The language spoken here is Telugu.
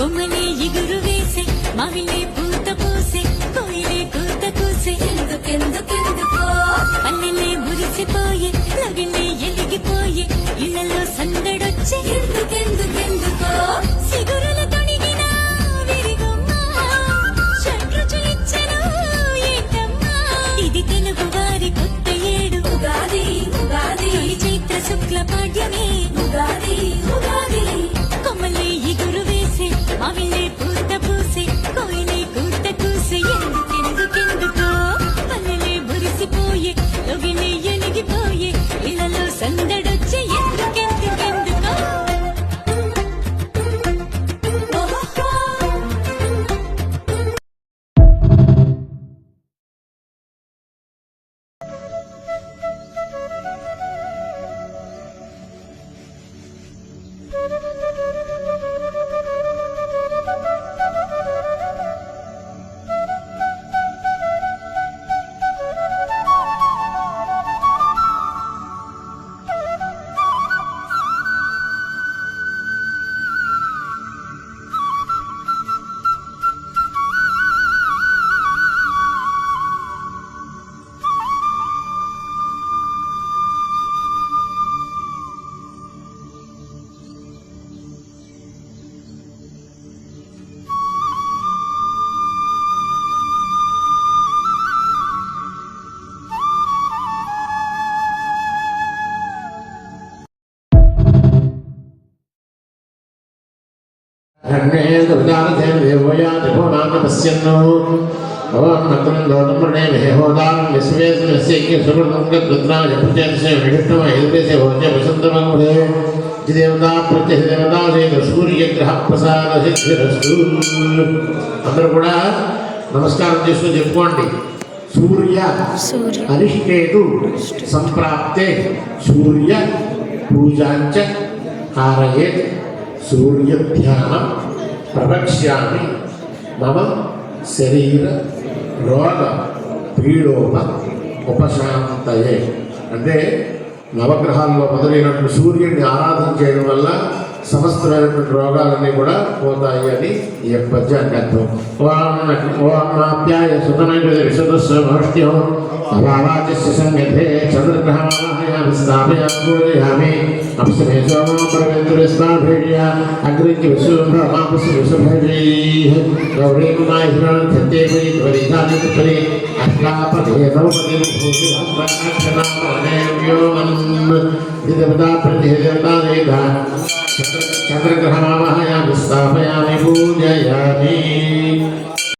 కొమ్మలే ఎగురు వేసే మావిలే పూత పూసే కోయిలే కూత కూసే ఎందుకెందుకెందుకో పల్లెలే మురిసిపోయే లగిలే ఎలిగిపోయే ఇళ్లలో సందడొచ్చే ఎందుకెందుకెందుకో సిగురుల తొణిగిన విరిగొమ్మా షడ్రుచులిచ్చెను ఏంటమ్మా ఇది తెలుగు వారి కొత్త ఏడు ఉగాది ఉగాది చైత్ర శుక్ల పాడ్యమే ఉగాది ఉగాది కొమ్మలే ఎగురు వేసే మావిలే పూత పూసే కోయిలే కూత కూసే ఎందుకెందుకెందుకో పల్లెలే మురిసిపోయే లొగిలే ఎలిగిపోయే ఇళ్లలో సందడొచ్చే ఎందుకెందుకెందుకో అందరూ కూడా నమస్కారం చేసుకుని చెప్పుకోండి. సూర్య అరిష్టేతు సంప్రాప్తే సూర్య పూజాంచ కారయేత్ సూర్య ధ్యానం ప్రవక్ష్యామి మమ శరీర రోగ పీడోప ఉపశాంతయే. అంటే నవగ్రహాల్లో మొదలైనటువంటి సూర్యుడిని ఆరాధించడం వల్ల సమస్తమైనటువంటి రోగాలన్నీ కూడా పోతాయి అని ఈ యొక్క పద్యానికి అర్థం. ఓమాప్యాయ సుతనైషదస్యం అవావాచస్య సంగతే చంద్రగ్రహమాయామి స్థాపయామి పూజయామి అప్సమే సోమో పరమేంద్రస్వాభేర్య అగ్రించి విశ్వమాపసి విశ్వభైర్యైః గౌరీమాయిష్ణాంతే పరిధానిపరి అష్టాపదే నవపదే భూతి అష్టాక్షనామనేవ్యోమన్ దేవతా ప్రతిదేవతా వేద చంద్రగ్రహమాయామి స్థాపయామి పూజయామి.